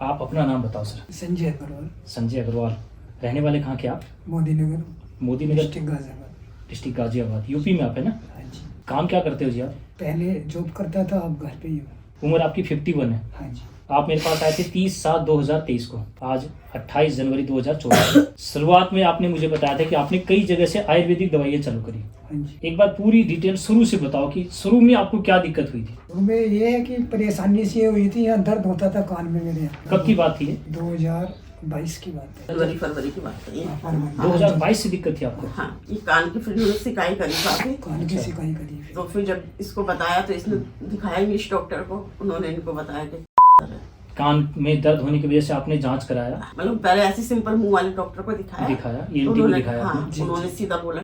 आप अपना नाम बताओ सर। संजय अग्रवाल। संजय अग्रवाल। रहने वाले कहाँ के आप? Modi Nagar. Modi Nagar, district Ghaziabad. District Ghaziabad, UP में आप है ना? हाँ जी। काम क्या करते हो जी आप? पहले जॉब करता था, अब घर पे ही हूँ। उम्र आपकी 51 है। हाँ जी। आप मेरे पास आए थे 30/7/2023 को, आज 28 जनवरी 2024। शुरुआत में आपने मुझे बताया था कि आपने कई जगह से आयुर्वेदिक दवाइयाँ चालू करी। हाँ जी। एक बार पूरी डिटेल शुरू से बताओ कि शुरू में आपको क्या दिक्कत हुई थी? में ये है कि परेशानी से हुई थी, यहाँ दर्द होता था कान में मेरे। कब की बात थी ये? 2022 की बात है। फरवरी की बात है ये। फरवरी। 2022 से दिक्कत थी आपको? हाँ, ये कान की फिर सिकाई करी काफी। कान की सिकाई करी। तो फिर जब इसको बताया तो इसने दिखाया इंग्लिश डॉक्टर को, उन्होंने इनको बताया कि कान में दर्द होने की वजह से आपने जांच कराया? मतलब पहले ऐसे सिंपल मुंह वाले डॉक्टर को दिखाया, ENT को दिखाया हाँ, आपने? उन्होंने सीधा बोला।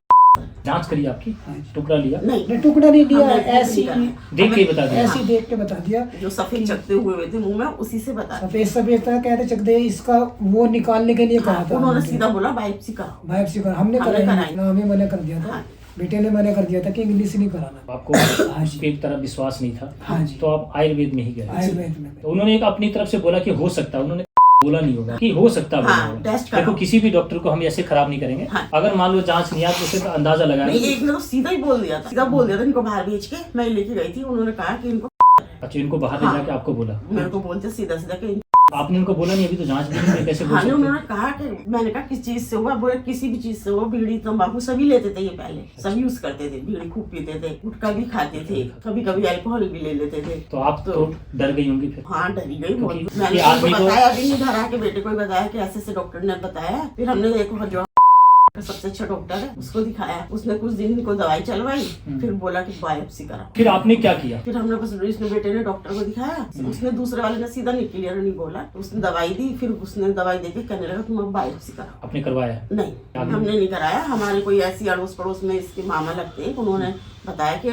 जांच करी आपकी? हाँ जी। टुकड़ा लिया? नहीं, टुकड़ा नहीं लिया, हमने ऐसी देख के ही बता दिया? ऐसी देख के बता दिया। जो सफेद चकते हुए थे मुंह में, उसी से बताया। सफेद सफेद था, कहते चक दे, इसका वो निकालने के लिए कहा था। उन्होंने सीधा बोला बायोप्सी कराओ। बायोप्सी कर, हमने कराई, हमें मना कर दिया था। हाँ। बेटे ने मना कर दिया था कि इंग्लिश नहीं कराना। आपको हाँ जी। उसकी तरफ विश्वास नहीं था? हाँ जी। तो आप आयुर्वेद में ही गए? आयुर्वेद में। तो उन्होंने एक अपनी तरफ से बोला कि हो सकता है, उन्होंने बोला नहीं होगा कि हो सकता है, बोला हाँ, होगा। टेस्ट कराओ। देखो किसी भी डॉक्टर को हम ऐसे खराब नहीं करेंगे। हाँ। अगर मान लो जांच नहीं आया तो उसे तो अंदाजा नहीं, लगाएंगे। एक ने तो सीधा ही बोल दिया था, सीधा बोल दिया था इनको बाहर भेज के। मैं लेके गई थी, उन्होंने कहा कि इनको, अच्छा, इनको बाहर ले हाँ। जाके आपको बोला? मेरे को बोलते सीधा सीधा कि आपने उनको बोला नहीं अभी तो जांच भी नहीं हुई, कैसे बोल हाँ, सकते? उन्होंने कहा कि, मैंने कहा किस चीज से हुआ? बोले किसी भी चीज से हुआ। बीड़ी तंबाकू सभी लेते थे, ये पहले सब यूज करते थे, बीड़ी खूब पीते थे, गुटखा भी खाते थे, कभी कभी अल्कोहल भी ले लेते थे। तो आप तो डर गई होंगी फिर? हाँ, डरी गई बहुत। क्योंकि मैंने ये उनको आदमी को- बताया भी नहीं, घर आके बेटे को ही बताया कि ऐसे ऐसे डॉक्टर ने बताया। फिर हमने देखो जो सबसे अच्छा डॉक्टर है उसको दिखाया, उसने कुछ दिन को दवाई चलवाई, फिर बोला कि बायोप्सी करा। फिर आपने क्या किया? फिर हमने बस इसने बेटे ने डॉक्टर को दिखाया, उसने दूसरे वाले ने सीधा नहीं, क्लियर नहीं बोला, उसने दवाई दी। फिर उसने दवाई देके कहने लगा तुम अब बायोप्सी करा। आपने करवाया? नहीं, हमने नहीं कराया। हमारे कोई ऐसी अड़ोस पड़ोस में इसके मामा लगते हैं, उन्होंने बताया कि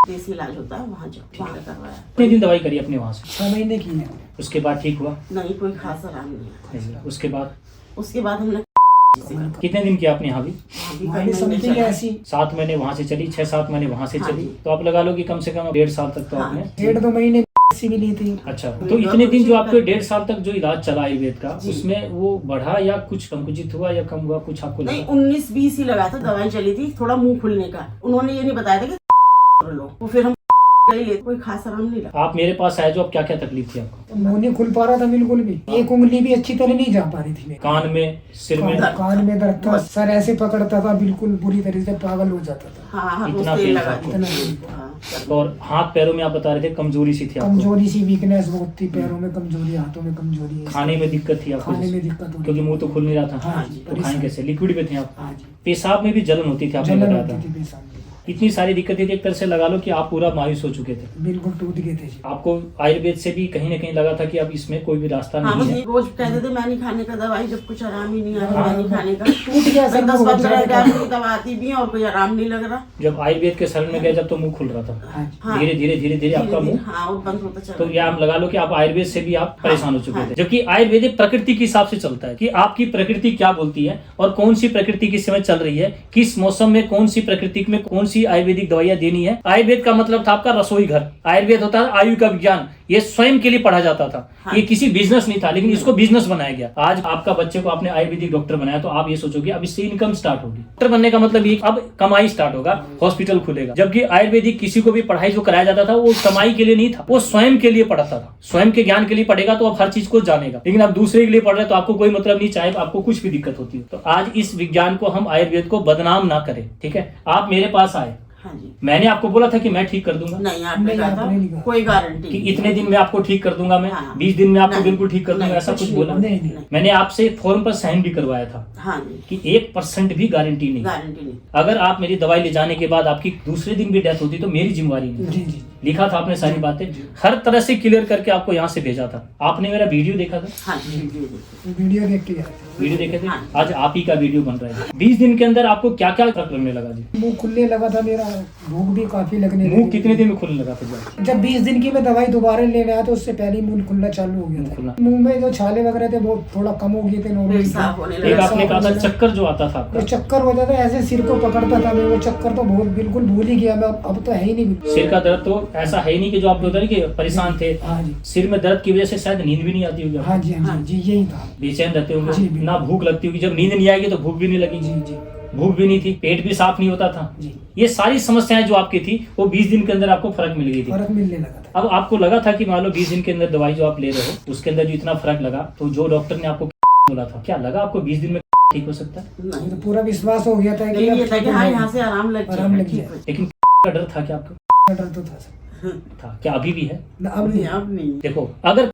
देसी इलाज होता है, वहाँ जाओ, वहाँ करवाया। कितने दिन दवाई करी अपने वहाँ से? 6 महीने की है। उसके बाद ठीक हुआ? नहीं, कोई खास आराम नहीं नहीं। उसके बाद हमने कितने दिन किया आपने यहाँ भी? हमारी समथिंग ऐसी 7 महीने वहाँ से चली, 6-7 महीने वहाँ से हाँ चली, जी। तो आप लगा लो कि कम से कम 1.5 साल तक तो हाँ। आपने। 1.5-2 महीने भी ली थी। अच्छा, तो इतने दिन जो आपके 1.5 साल तक जो इलाज चला आयुर्वेद का, उसमें वो बढ़ा या कुछ संकुचित हुआ या कम हुआ, कुछ आपको नहीं, लगा? 19-20 ही लगा था। दवाई चली थी, थोड़ा मुंह खुलने का। उन्होंने ये नहीं बताया था कि लो, वो फिर हम ले, कोई खास आराम नहीं लगा। आप मेरे पास आए जो अब क्या क्या तकलीफ थी आपको? मुंह नहीं खुल पा रहा था बिल्कुल भी, एक उंगली भी अच्छी तरह नहीं जा पा रही थी मेरी। कान में, सिर में? कान में दर्द था, सर ऐसे पकड़ता था, बिल्कुल बुरी तरह से पागल हो जाता था। हाँ, हाँ, इतना तेल पेन लगा था? दिया। इतना हाँ, और हाथ पैरों में आप बता रहे थे कमजोरी सी थी आपको? कमजोरी सी, वीकनेस बहुत थी, पैरों में कमजोरी, हाथों में कमजोरी। खाने में दिक्कत थी आपको? खाने में दिक्कत होती क्योंकि मुंह तो खुल नहीं रहा था। हाँ जी, तो खाएं कैसे? लिक्विड में थे आप? हाँ जी। पेशाब में भी जलन होती थी आपने जलन बताया होती था? थी पेशाब में। इतनी सारी दिक्कतें थी, एक तरह से लगा लो कि आप पूरा मायूस हो चुके थे। बिल्कुल टूट गए थे जी। आपको आयुर्वेद से भी कहीं ना कहीं लगा था कि अब इसमें कोई भी रास्ता हाँ, नहीं बस है। ये रोज कहते थे मैं नहीं खाने का दवाई, जब कुछ आराम ही नहीं आ रहा, हाँ। मैं नहीं खाने का। टूट गया सर, 10-15 हजार की दवा आती भी है और कोई आराम नहीं लग रहा। जब आयुर्वेद के शरण में गए जब तो मुंह खुल रहा था, हाँ जी। हाँ। धीरे धीरे धीरे धीरे आपका मुंह, हाँ, और बंद होता चला तो गया। ये आप लगा लो कि आप आयुर्वेद से भी आप परेशान हो चुके हाँ। थे। जबकि आयुर्वेद एक प्रकृति के हिसाब से चलता है कि आपकी प्रकृति क्या बोलती है और कौन सी प्रकृति किस समय चल रही है, किस मौसम में कौन सी प्रकृति में कौन सी आयुर्वेदिक दवाइयां देनी है। आयुर्वेद का मतलब था आपका रसोई घर, आयुर्वेद होता है आयु का विज्ञान, ये स्वयं के लिए पढ़ा जाता था। हाँ। ये किसी बिजनेस नहीं था, लेकिन इसको बिजनेस बनाया गया। आज आपका बच्चे को आपने आयुर्वेदिक डॉक्टर बनाया तो आप ये सोचोगे अब इससे इनकम स्टार्ट होगी। डॉक्टर बनने का मतलब ये अब कमाई स्टार्ट होगा, हॉस्पिटल खुलेगा। जबकि आयुर्वेदिक किसी को भी पढ़ाई जो कराया जाता था वो कमाई के लिए नहीं था, वो स्वयं के लिए पढ़ाता था। स्वयं के ज्ञान के लिए पढ़ेगा तो आप हर चीज को जानेगा, लेकिन आप दूसरे के लिए पढ़ रहे तो आपको कोई मतलब नहीं, चाहे आपको कुछ भी दिक्कत होती है। तो आज इस विज्ञान को हम आयुर्वेद को बदनाम ना करें, ठीक है। आप मेरे पास आए, हाँ जी। मैंने आपको बोला था कि मैं ठीक कर दूंगा, नहीं, आपने नहीं, कहा आपने नहीं था कहा। कोई गारंटी कि इतने दिन में आपको ठीक कर दूंगा मैं, हाँ। 20 दिन में आपको नहीं, बिल्कुल ठीक कर दूंगा, नहीं, ऐसा कुछ नहीं बोला? नहीं, नहीं। मैंने आपसे फॉर्म पर साइन भी करवाया था हाँ जी, कि 1% भी गारंटी नहीं। गारंटी नहीं। अगर आप मेरी दवाई ले जाने के बाद आपकी दूसरे दिन भी डेथ होती तो मेरी जिम्मेवारी नहीं। जी जी। लिखा था आपने सारी बातें, हर तरह से क्लियर करके आपको यहाँ से भेजा था। आपने मेरा वीडियो देखा था? हाँ जी, वीडियो देखी। वीडियो देख के आए। वीडियो देखे थे? हाँ। आज आप ही का वीडियो बन रहा है। 20 दिन के अंदर आपको क्या क्या फर्क लगने लगा जी? मुंह खुलने लगा था मेरा, भूख भी काफी लगने मुंह लगी। कितने दिन में खुलने लगा था जी? जब 20 दिन की मैं दवाई दोबारा लेने आया तो उससे पहले ही मुंह खुलना चालू हो मुंह गया खुलना। था। मुंह में जो छाले वगैरह थे वो थोड़ा कम हो गए थे, नॉर्मल पेट साफ होने एक लगा। आपने कहा था चक्कर जो आता था आपका, तो चक्कर होता था, ऐसे सिर को पकड़ता था मैं, वो चक्कर तो बहुत बिल्कुल भूल ही गया मैं, अब तो है ही नहीं। सिर का दर्द तो ऐसा है नहीं कि जो आप होता है कि परेशान थे, हाँ जी, सिर में दर्द की वजह से शायद नींद भी नहीं आती होगी, हाँ जी, हाँ जी, यही था। बेचैन रहते जी, होंगे, बिल्कुल। ना भूख लगती होगी, जब नींद नहीं आएगी तो भूख भी नहीं जी लगेगी, जी भूख भी नहीं थी, पेट भी साफ नहीं होता था। जी, ये सारी समस्याएं जो आपकी थी वो 20 दिन के अंदर आपको फर्क मिल गई थी। फर्क मिलने लगा था। अब आपको लगा था कि मान लो 20 दिन के अंदर दवाई जो आप ले रहे हो उसके अंदर जो इतना फर्क लगा, तो जो डॉक्टर ने आपको बोला था, क्या लगा आपको 20 दिन में ठीक हो सकता है? नहीं, तो पूरा विश्वास हो गया था कि नहीं, ये अब था कि ठीक हाँ हो यहाँ से आराम लग आराम जाएगा, लग ठीक जाएगा। हो लेकिन का डर था क्या आपको? डर तो था सर। था क्या? अभी भी है? ना, अब नहीं, नहीं। अब नहीं। देखो अगर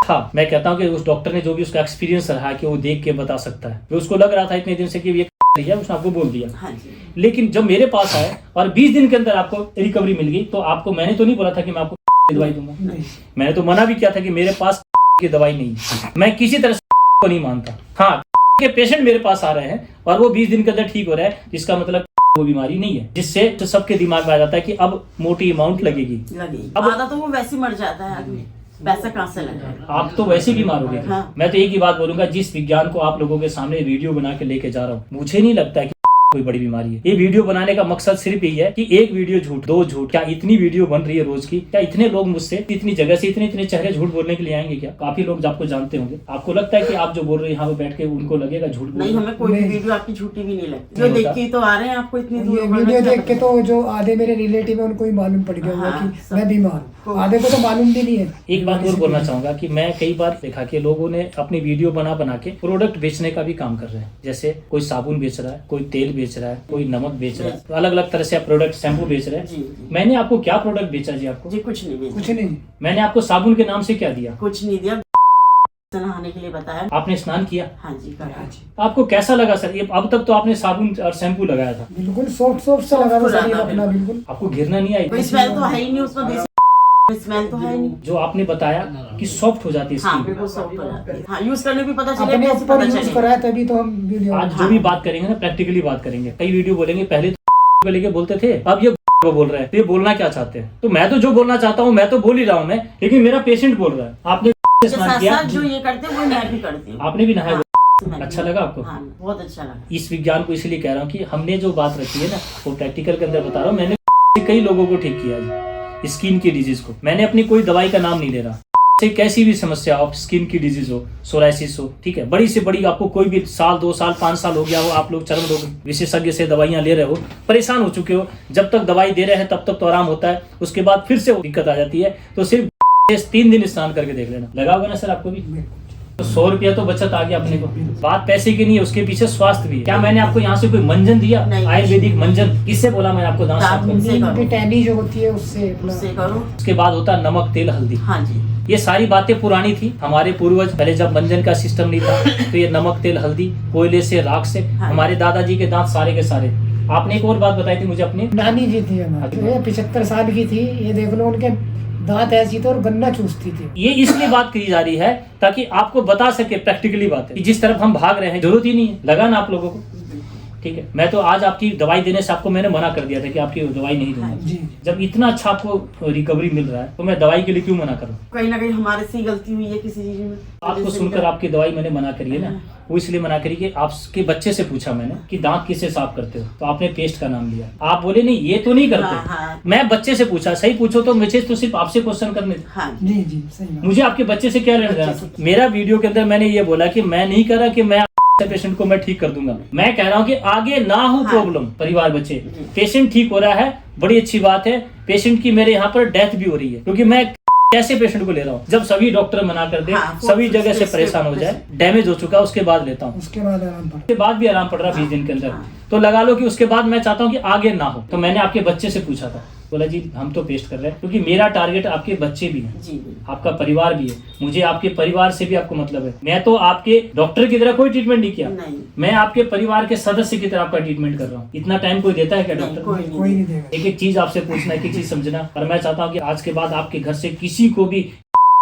था, मैं कहता हूँ कि उस डॉक्टर ने जो भी उसका एक्सपीरियंस रहा कि वो देख के बता सकता है, तो उसको लग रहा था इतने दिन से कि ये है, उसने आपको बोल दिया। हाँ जी, लेकिन जब मेरे पास आए और 20 दिन के अंदर आपको रिकवरी मिल गई, तो आपको, मैंने तो नहीं बोला था कि मैं आपको दवाई दूंगा, नहीं, मैंने तो मना भी किया था कि मेरे पास की दवाई नहीं है, मैं किसी तरह से को नहीं मानता। हाँ, के पेशेंट मेरे पास आ रहे हैं और वो 20 दिन के अंदर ठीक हो रहा है, जिसका मतलब वो बीमारी नहीं है, जिससे तो सबके दिमाग में आ जाता है कि अब मोटी अमाउंट लगेगी। लगेगी। अब- आधा तो वो वैसे ही मर जाता है आदमी, पैसा कहाँ से लगेगा। आप तो वैसे बीमार हो गए। हाँ। मैं तो एक ही बात बोलूंगा, जिस विज्ञान को आप लोगों के सामने वीडियो बना के लेके जा रहा हूँ, मुझे नहीं लगता कि कोई बड़ी बीमारी है। ये वीडियो बनाने का मकसद सिर्फ यही है कि एक वीडियो झूठ, दो झूठ, क्या इतनी वीडियो बन रही है रोज की, क्या इतने लोग मुझसे इतनी जगह से इतने इतने चेहरे झूठ बोलने के लिए आएंगे? क्या काफी लोग आपको जानते होंगे, आपको लगता है कि आप जो बोल रहे हैं यहाँ पे बैठ के उनको लगेगा झूठ बोल नहीं, रहे हैं? हमें कोई भी नहीं। वीडियो आपकी झूठी भी नहीं लगती, नहीं जो देख होता। के ही तो आ रहे हैं आपको इतनी दूर। ये वीडियो देख के तो जो आधे मेरे रिलेटिव है उनको ही मालूम पड़ गया होगा हाँ, कि सब- मैं बीमार हूँ, आधे को तो मालूम भी नहीं है। एक बात और बोलना चाहूंगा कि मैं कई बार देखा कि लोगों ने अपनी वीडियो बना बना के प्रोडक्ट बेचने का भी काम कर रहे हैं। जैसे कोई साबुन बेच रहा है, कोई तेल बेच रहा है, कोई नमक बेच रहा है, तो अलग अलग तरह से प्रोडक्ट, शैम्पू बेच रहे जी, हैं। जी। मैंने आपको क्या प्रोडक्ट बेचा जी? आपको जी कुछ नहीं बेचा, कुछ नहीं, मैंने आपको साबुन के नाम से क्या दिया? कुछ नहीं दिया, नहाने के लिए बताया। आपने स्नान किया, हाँ जी, करा। हाँ जी, आपको कैसा लगा सर? ये अब तक तो आपने साबुन और शैम्पू लगाया था, बिल्कुल सॉफ्ट सॉफ्ट सा लगा था सॉफ्ट शरीर लगा, अपना, बिल्कुल। आपको घिरना नहीं कोई आई? स्मेल तो है ही नहीं उसमें, देसी स्मेल तो है ही नहीं। जो आपने बताया कि सॉफ्ट हो जाती है हाँ, स्किन, बिल्कुल सॉफ्ट हो जाती है। हाँ, यूज करने भी पता चले, अपने कैसे ऊपर पता यूज चले। कराया तभी तो हम वीडियो। आज जो भी बात करेंगे ना प्रैक्टिकली बात करेंगे। कई वीडियो बोलेंगे पहले तो को लेके बोलते थे, अब ये को बोल रहे हैं, तो ये बोलना क्या चाहते हैं? तो मैं तो जो बोलना चाहता हूँ मैं तो बोल ही रहा हूँ मैं, लेकिन मेरा पेशेंट बोल रहा है। आपने इसके स्नान साथ किया, साथ जो ये करते हैं वो मैं भी करती हूँ। आपने भी नहाया, मैं अच्छा भी- लगा आपको? हाँ, बहुत अच्छा लगा। इस विज्ञान को इसलिए कह रहा हूँ कि हमने जो बात रखी है ना वो प्रैक्टिकल के अंदर बता रहा हूँ। मैंने कई लोगों को ठीक किया जी, स्किन की डिजीज को। मैंने अपनी कोई दवाई का नाम नहीं ले रहा, से कैसी भी समस्या हो, स्किन की डिजीज हो, सोराइसिस हो, ठीक है, बड़ी से बड़ी, आपको कोई भी साल 2 साल 5 साल हो गया हो, आप लोग चर्म रोग विशेषज्ञ से दवाइयां ले रहे हो, परेशान हो चुके हो, जब तक दवाई दे रहे हैं तब तक तो आराम होता है, उसके बाद फिर से दिक्कत आ जाती है, तो सिर्फ 3 दिन स्नान करके देख लेना, लगा होगा ना सर आपको भी? तो 100 रुपया तो बचत आ गया अपने को। बात पैसे की नहीं है, उसके पीछे स्वास्थ्य भी है। क्या मैंने आपको यहाँ से कोई मंजन दिया? नहीं। आयुर्वेदिक मंजन किससे बोला मैंने आपको? दांत साफ दांत करने। से करो। की टैनी जो होती है उससे अपना। उससे करो। उसके बाद होता है नमक, तेल, हल्दी। हाँ जी, ये सारी बातें पुरानी थी। हमारे पूर्वज पहले जब मंजन का सिस्टम नहीं था तो ये नमक, तेल, हल्दी, कोयले से, राख से, हाँ। हमारे दादाजी के दांत सारे के सारे। आपने एक और बात बताई थी मुझे अपनी, नानी जी थी हमारी, तो ये 75 साल की थी, ये देख लो उनके दांत ऐसी थे और गन्ना चूसती थी। ये इसलिए बात की जा रही है ताकि आपको बता सके प्रैक्टिकली बातें कि जिस तरफ हम भाग रहे हैं जरूरत ही नहीं है, लगा ना आप लोगों को? ठीक है, मैं तो आज आपकी दवाई देने से आपको मैंने मना कर दिया था कि आपकी दवाई नहीं दूंगा। जी, जब इतना अच्छा आपको रिकवरी मिल रहा है तो मैं दवाई के लिए क्यों मना करूं? कहीं ना कहीं हमारे से ही गलती हुई है किसी चीज में। आपको सुनकर आपकी दवाई मैंने मना करी है ना, वो इसलिए मना करी कि आपके बच्चे से पूछा मैंने कि दांत किससे साफ करते हो, तो आपने पेस्ट का नाम लिया। आप बोले नहीं ये तो नहीं हाँ, करते। हाँ। मैं बच्चे से पूछा, सही पूछो तो मुझे तो सिर्फ आपसे क्वेश्चन करने थे। हाँ, जी जी, सही बात। मुझे आपके बच्चे से क्या लेना देना? बच्चे से। मेरा वीडियो के अंदर मैंने ये बोला कि मैं नहीं कह रहा कि मैं पेशेंट को मैं ठीक कर दूंगा, मैं कह रहा हूँ कि आगे ना हो हाँ। प्रॉब्लम, परिवार बचे, जी। पेशेंट ठीक हो रहा है, बड़ी अच्छी बात है। पेशेंट की मेरे यहाँ पर डेथ भी हो रही है, क्योंकि मैं कैसे पेशेंट को ले रहा हूँ जब सभी डॉक्टर मना कर दे, हाँ, सभी जगह से उसके- परेशान हो जाए, डैमेज हो चुका, उसके बाद लेता हूँ। उसके बाद आराम पड़ा। उसके बाद भी आराम पड़ रहा 20 दिन के अंदर, हाँ। तो लगा लो कि उसके बाद मैं चाहता हूँ कि आगे ना हो। तो मैंने आपके बच्चे से पूछा था, बोला जी हम तो पेस्ट कर रहे हैं, क्योंकि मेरा टारगेट आपके बच्चे भी हैं, जी बिल्कुल। आपका परिवार भी है, मुझे आपके परिवार से भी आपको मतलब है। मैं तो आपके डॉक्टर की तरह कोई ट्रीटमेंट नहीं किया, नहीं, मैं आपके परिवार के सदस्य की तरह आपका ट्रीटमेंट कर रहा हूँ। इतना टाइम कोई देता है क्या नहीं, डॉक्टर? कोई कोई नहीं देगा। एक एक चीज आपसे पूछना, एक एक चीज समझना। और मैं चाहता हूँ कि आज के बाद आपके घर से किसी को भी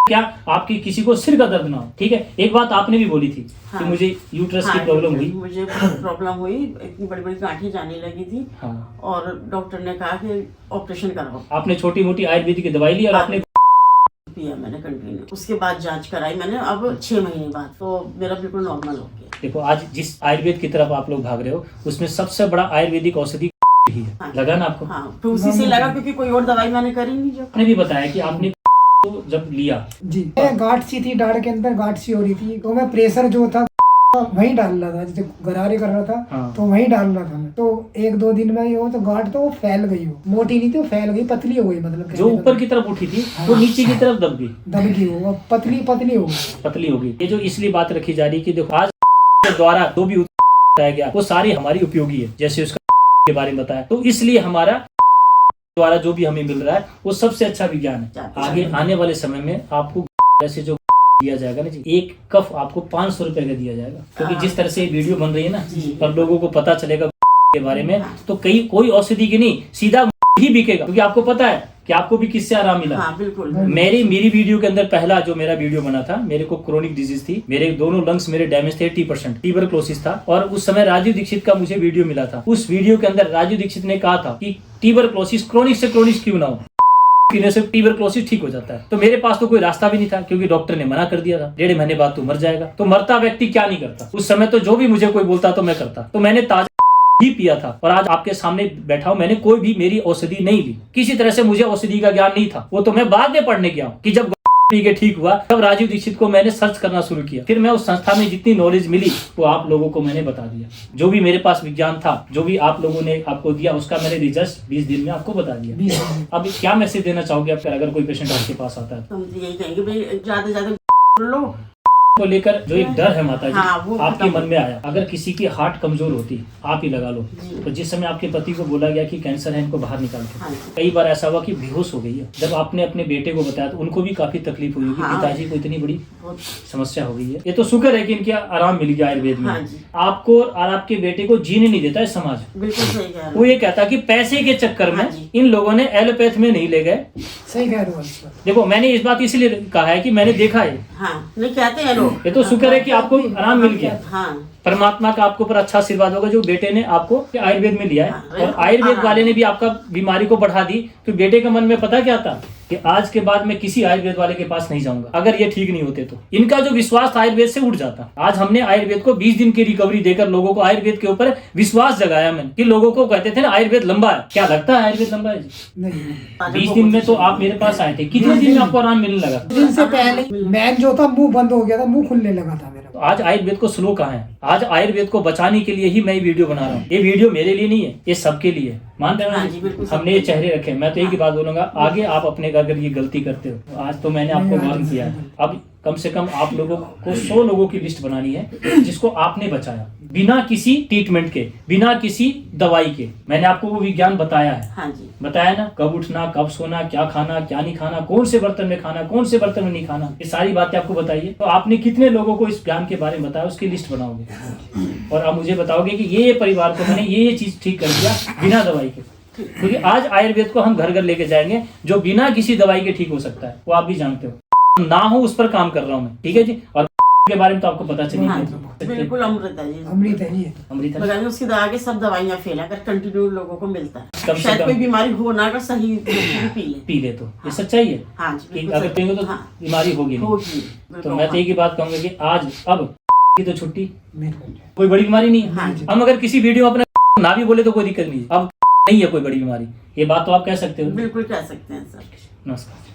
क्या आपकी किसी को सिर का दर्द ना हो, ठीक है? एक बात आपने भी बोली थी कि हाँ। मुझे यूट्रस की हाँ, प्रॉब्लम हुई। मुझे प्रॉब्लम हुई, इतनी बड़ी बड़ी गांठें जाने लगी थी, हाँ, और डॉक्टर ने कहा कि ऑपरेशन कराओ। आपने छोटी मोटी आयुर्वेदिक की दवाई ली और हाँ। आपने पिया मैंने कंटिन्यू। उसके बाद जांच कराई मैंने, अब 6 महीने बाद तो मेरा बिल्कुल नॉर्मल हो गया। देखो आज जिस आयुर्वेद की तरफ आप लोग भाग रहे हो उसमें सबसे बड़ा आयुर्वेदिक औषधि ही ही है। हाँ। लगा ना आपको? हाँ, तो उसी से लगा, क्योंकि कोई और दवाई मैंने करी नहीं जो। आपने भी बताया कि आपने को जब लिया जी, गांठ सी थी दाढ़ के अंदर, गांठ सी हो रही थी, तो मैं प्रेशर जो था वहीं डाल रहा था, जैसे गरारे कर रहा था। हाँ। तो वहीं डाल रहा था मैं। तो 1-2 दिन में वो तो गांठ तो फैल गई, वो मोटी नहीं थी, वो फैल गई, पतली हो गई, मतलब जो ऊपर की तरफ उठी थी वो नीचे की तरफ दब गई, दब गई, वो पतली पतली हो गई। पतली हो गई। ये जो इसलिए बात रखी जा रही है कि देखो आज के द्वारा जो भी बताया गया वो सारी हमारी उपयोगी है, जैसे उसका के बारे में बताया, तो इसलिए हमारा द्वारा जो भी हमें मिल रहा है वो सबसे अच्छा विज्ञान है। आगे आने वाले समय में आपको ऐसे जो दिया जाएगा ना जी, एक कफ आपको 500 रुपए का दिया जाएगा, क्योंकि जिस तरह से वीडियो बन रही है ना, और लोगों को पता चलेगा के बारे में, तो कोई औषधि की नहीं, सीधा ही बिकेगा, क्योंकि आपको पता है कि आपको भी किससे आराम मिला। हाँ, बिल्कुल। मेरी वीडियो के अंदर पहला जो मेरा वीडियो बना था, मेरे को क्रोनिक डिजीज थी, मेरे दोनों लंग्स मेरे डैमेज थे, 80% ट्यूबरक्लोसिस था, और उस समय राजीव दीक्षित का मुझे वीडियो मिला था। उस वीडियो के अंदर राजीव दीक्षित ने कहा था कि ट्यूबरक्लोसिस क्रोनिक से क्रोनिक क्यों ना हो, पीने से ट्यूबरक्लोसिस ठीक हो जाता है। तो मेरे पास तो कोई रास्ता भी नहीं था, क्योंकि डॉक्टर ने मना कर दिया था, 1.5 महीने बाद तो मर जाएगा। तो मरता व्यक्ति क्या नहीं करता, उस समय तो जो भी मुझे कोई बोलता तो मैं करता। तो मैंने ताजा ही पिया था, और आज आपके सामने बैठा हूं। मैंने कोई भी मेरी औषधि नहीं ली, किसी तरह से मुझे औषधि का ज्ञान नहीं था, वो तो मैं बाद में पढ़ने गया हूँ कि जब पी के ठीक हुआ, तब राजीव दीक्षित को मैंने सर्च करना शुरू किया। फिर मैं उस संस्था में जितनी नॉलेज मिली वो आप लोगों को मैंने बता दिया। जो भी मेरे पास विज्ञान था, जो भी आप लोगों ने आपको दिया, उसका मैंने रिजल्ट 20 दिन में आपको बता दिया। अब क्या मैसेज देना चाहोगे आप, अगर कोई पेशेंट आपके पास आता है तो हम तो यही कहेंगे भाई, ज्यादा ज्यादा लो को लेकर जो एक डर है माता जी, हाँ, वो आपके खत्म मन में आया, अगर किसी की हार्ट कमजोर होती, आप ही लगा लो, तो जिस समय आपके पति को बोला गया कि कैंसर है, इनको बाहर निकाल के, हाँ, कई बार ऐसा हुआ कि बेहोश हो गई है। जब आपने अपने बेटे को बताया तो उनको भी काफी तकलीफ हुई कि हाँ, पिताजी को इतनी बड़ी बहुत। समस्या हो गई है। ये तो शुक्र है कि इनके आराम मिल गया आयुर्वेद में। हाँ जी। आपको और आपके बेटे को जीने नहीं देता है समाज। बिल्कुल सही कह रहे वो ये कहता कि पैसे के चक्कर में हाँ जी। इन लोगों ने एलोपैथ में नहीं ले गए। सही कह रहे हो सर। देखो मैंने इस बात इसलिए कहा है कि मैंने देखा है, हाँ, नहीं कहते हैं लोग। ये तो शुक्र है कि आपको आराम मिल गया। हाँ, परमात्मा का आपके ऊपर अच्छा आशीर्वाद होगा जो बेटे ने आपको आयुर्वेद में लिया है, हाँ, और आयुर्वेद हाँ। वाले ने भी आपका बीमारी को बढ़ा दी। तो बेटे के मन में पता क्या था कि आज के बाद मैं किसी आयुर्वेद वाले के पास नहीं जाऊंगा, अगर ये ठीक नहीं होते तो। इनका जो विश्वास था आयुर्वेद से उठ जाता। आज हमने आयुर्वेद को 20 दिन की रिकवरी देकर लोगों को आयुर्वेद के ऊपर विश्वास जगाया। मैंने कि लोगों को कहते थे ना आयुर्वेद लंबा है, क्या लगता है आयुर्वेद लंबा है जी? नहीं, 20 दिन में तो आप मेरे पास आए थे, कितने दिन में आपको आराम मिलने लगा? दिन से पहले मैन जो था मुंह बंद हो गया था, मुंह खुलने लगा था मेरा। तो आज आयुर्वेद को स्लो कहाँ है? आज आयुर्वेद को बचाने के लिए ही मैं ये वीडियो बना रहा हूँ। ये वीडियो मेरे लिए नहीं है, ये सबके लिए है। मानते हैं हाँ ना? जी, बिल्कुल हमने ये चेहरे रखे। मैं तो एक ही बात बोलूंगा, आगे आप अपने घर अगर ये गलती करते हो, आज तो मैंने आपको वार्न किया है, अब कम से कम आप लोगों को 100 लोगों की लिस्ट बनानी है जिसको आपने बचाया बिना किसी ट्रीटमेंट के, बिना किसी दवाई के। मैंने आपको वो विज्ञान बताया है। हाँ जी, बताया ना, कब उठना, कब सोना, क्या खाना, क्या नहीं खाना, कौन से बर्तन में खाना, कौन से बर्तन में नहीं खाना, ये सारी बातें आपको बताइए। तो आपने कितने लोगों को इस ज्ञान के बारे में बताया, उसकी लिस्ट बनाओगे और आप मुझे बताओगे कि ये परिवार को मैंने ये चीज ठीक कर दिया बिना दवाई के। क्योंकि आज आयुर्वेद को हम घर घर लेके जाएंगे जो बिना किसी दवाई के ठीक हो सकता है, वो आप भी जानते हो ना हो, उस पर काम कर रहा हूँ मैं, ठीक है जी। और के बारे में तो आपको पता चली हाँ गई। जी, बिल्कुल अमृत है जी। अमृत है ये। अमृत है। मगर उसकी दवा के सब दवाइयाँ फेल अगर कंटिन्यू लोगों को मिलता कम है, से शायद कम- कोई बीमारी हो ना, अगर सही पी ले। पी ले तो ये सच्चाई है हाँ जी, कि बिल्कुल अगर सही। पिएंगे तो हाँ, बीमारी होगी नहीं। होगी। तो मैं तो एक ही बात कहूंगा कि आज अब की तो छुट्टी, बिल्कुल। कोई बड़ी बीमारी नहीं हाँ है। जी। हम अगर किसी वीडियो में अपना ना भी बोले तो कोई दिक्कत नहीं है, अब नहीं है कोई बड़ी बीमारी, ये बात तो आप कह सकते हो। बिल्कुल कह सकते हैं सर। नमस्कार।